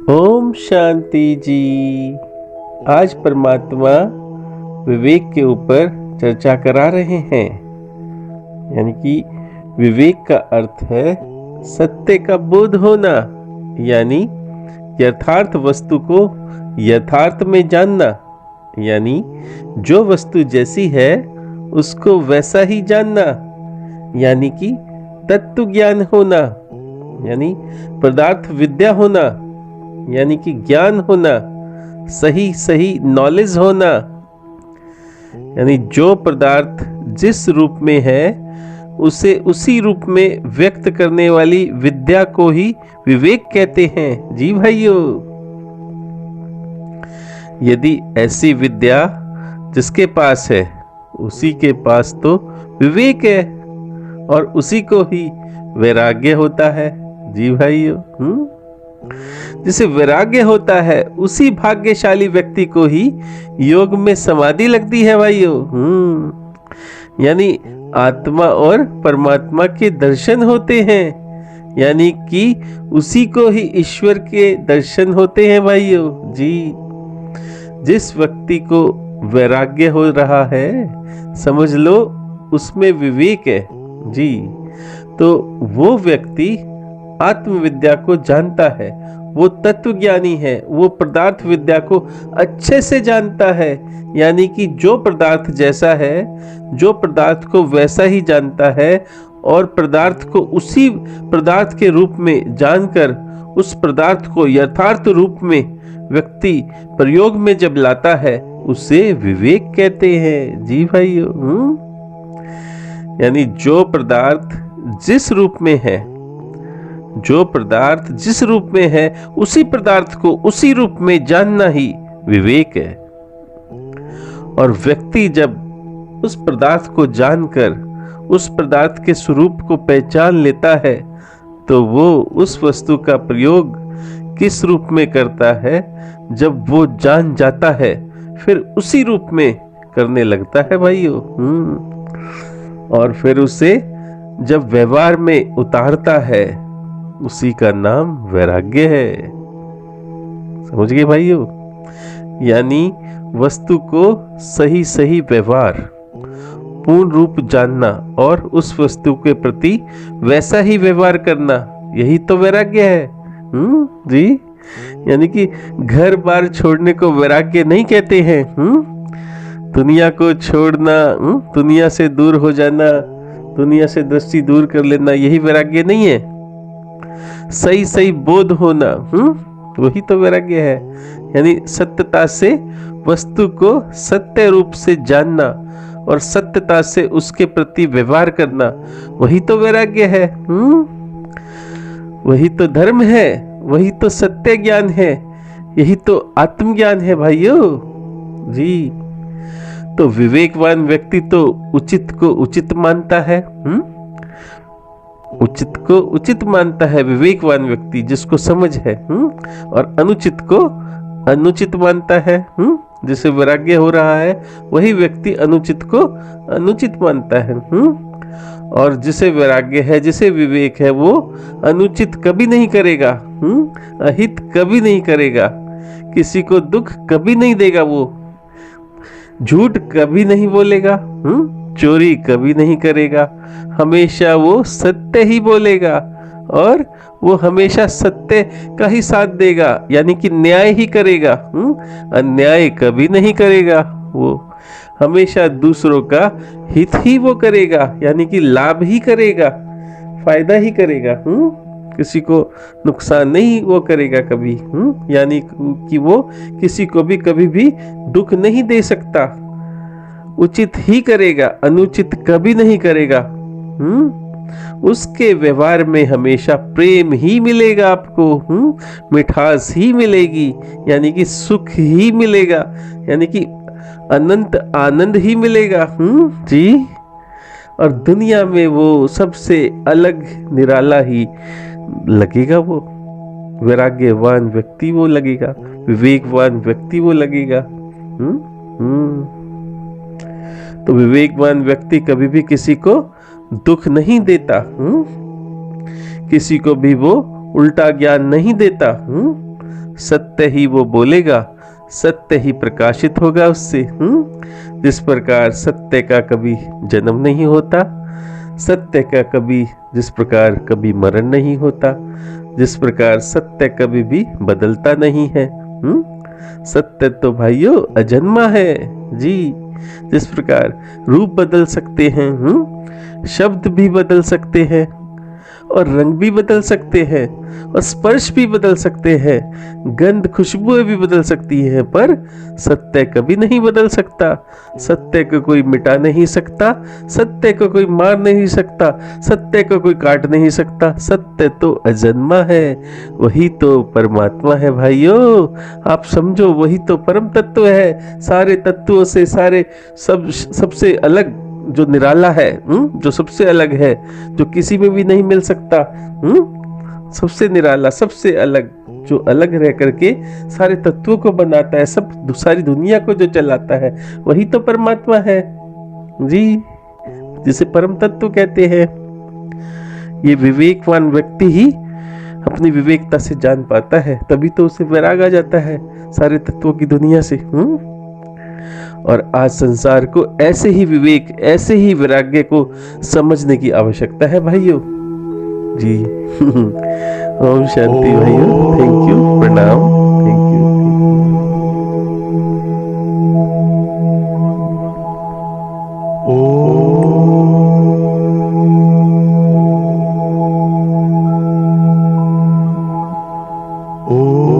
ओम शांति जी। आज परमात्मा विवेक के ऊपर चर्चा करा रहे हैं। यानी कि विवेक का अर्थ है सत्य का बोध होना, यानी यथार्थ वस्तु को यथार्थ में जानना, यानी जो वस्तु जैसी है उसको वैसा ही जानना, यानी कि तत्व ज्ञान होना, यानी पदार्थ विद्या होना, यानी कि ज्ञान होना, सही सही नॉलेज होना। यानी जो पदार्थ जिस रूप में है उसे उसी रूप में व्यक्त करने वाली विद्या को ही विवेक कहते हैं। जी भाइयों, यदि ऐसी विद्या जिसके पास है उसी के पास तो विवेक है और उसी को ही वैराग्य होता है। जी भाइयों, जिसे वैराग्य होता है उसी भाग्यशाली व्यक्ति को ही योग में समाधि लगती है भाइयों। यानी आत्मा और परमात्मा के दर्शन होते हैं, यानी कि उसी को ही ईश्वर के दर्शन होते हैं भाइयों। जी, जिस व्यक्ति को वैराग्य हो रहा है समझ लो उसमें विवेक है। जी, तो वो व्यक्ति आत्मविद्या को जानता है, वो तत्व ज्ञानी है, वो पदार्थ विद्या को अच्छे से जानता है। यानी कि जो पदार्थ जैसा है, जो पदार्थ को वैसा ही जानता है और पदार्थ को उसी पदार्थ के रूप में जानकर उस पदार्थ को यथार्थ रूप में व्यक्ति प्रयोग में जब लाता है उसे विवेक कहते हैं। जी भाइयों, यानी जो पदार्थ जिस रूप में है, जो पदार्थ जिस रूप में है उसी पदार्थ को उसी रूप में जानना ही विवेक है। और व्यक्ति जब उस पदार्थ को जानकर उस पदार्थ के स्वरूप को पहचान लेता है तो वो उस वस्तु का प्रयोग किस रूप में करता है, जब वो जान जाता है फिर उसी रूप में करने लगता है भाइयों। और फिर उसे जब व्यवहार में उतारता है उसी का नाम वैराग्य है। समझ गए भाइयों? यानी वस्तु को सही सही व्यवहार, पूर्ण रूप जानना और उस वस्तु के प्रति वैसा ही व्यवहार करना, यही तो वैराग्य है। जी, यानी कि घर बार छोड़ने को वैराग्य नहीं कहते हैं। दुनिया को छोड़ना, दुनिया से दूर हो जाना, दुनिया से दृष्टि दूर कर लेना, यही वैराग्य नहीं है। सही सही बोध होना, वही तो वैराग्य है। यानी सत्यता से वस्तु को सत्य रूप से जानना और सत्यता से उसके प्रति व्यवहार करना, वही तो वैराग्य है। वही तो धर्म है, वही तो सत्य ज्ञान है, यही तो आत्मज्ञान है भाइयों। जी, तो विवेकवान व्यक्ति तो उचित को उचित मानता है। उचित को उचित मानता है विवेकवान व्यक्ति, जिसको समझ है। और अनुचित को अनुचित मानता है। जिसे वैराग्य हो रहा है वही व्यक्ति अनुचित को अनुचित मानता है। और जिसे वैराग्य है, जिसे विवेक है, वो अनुचित कभी नहीं करेगा, अहित कभी नहीं करेगा, किसी को दुख कभी नहीं देगा, वो झूठ कभी नहीं बोलेगा, चोरी कभी नहीं करेगा, हमेशा वो सत्य ही बोलेगा और वो हमेशा सत्य का ही साथ देगा, यानी कि न्याय ही करेगा, अन्याय कभी नहीं करेगा। वो हमेशा दूसरों का हित ही वो करेगा, यानी कि लाभ ही करेगा, फायदा ही करेगा, किसी को नुकसान नहीं वो करेगा कभी। यानी कि वो किसी को भी कभी भी दुख नहीं दे सकता, उचित ही करेगा, अनुचित कभी नहीं करेगा। उसके व्यवहार में हमेशा प्रेम ही मिलेगा आपको, मिठास ही मिलेगी, यानी कि सुख ही मिलेगा, यानी कि अनंत आनंद ही मिलेगा। जी, और दुनिया में वो सबसे अलग निराला ही लगेगा। वो वैराग्यवान व्यक्ति वो लगेगा, विवेकवान व्यक्ति वो लगेगा। तो विवेकवान व्यक्ति कभी भी किसी को दुख नहीं देता, किसी को भी वो उल्टा ज्ञान नहीं देता, सत्य ही वो बोलेगा, सत्य ही प्रकाशित होगा उससे। जिस प्रकार सत्य का कभी जन्म नहीं होता, सत्य का कभी जिस प्रकार कभी मरण नहीं होता, जिस प्रकार सत्य कभी भी बदलता नहीं है। सत्य तो भाइयों अजन्मा है जी। जिस प्रकार रूप बदल सकते हैं, शब्द भी बदल सकते हैं, और रंग भी बदल सकते हैं, और स्पर्श भी बदल सकते हैं, गंध खुशबुएं भी बदल सकती हैं, पर सत्य कभी नहीं बदल सकता। सत्य को कोई मिटा नहीं सकता, सत्य को कोई मार नहीं सकता, सत्य को कोई काट नहीं सकता। सत्य तो अजन्मा है, वही तो परमात्मा है भाइयों। आप समझो, वही तो परम तत्व है, सारे तत्वों से, सारे सबसे अलग, जो निराला है, जो सबसे अलग है, जो किसी में भी नहीं मिल सकता, सबसे निराला, सबसे अलग, जो अलग रह करके सारे तत्वों को बनाता है, सब सारी दुनिया को जो चलाता है, वही तो परमात्मा है जी, जिसे परम तत्व कहते हैं। ये विवेकवान व्यक्ति ही अपनी विवेकता से जान पाता है, तभी तो उसे वैराग आ जाता है सारे तत्वों की दुनिया से। और आज संसार को ऐसे ही विवेक, ऐसे ही वैराग्य को समझने की आवश्यकता है भाइयों जी। ओम शांति भाइयों, थैंक यू, प्रणाम, थैंक यू। Oh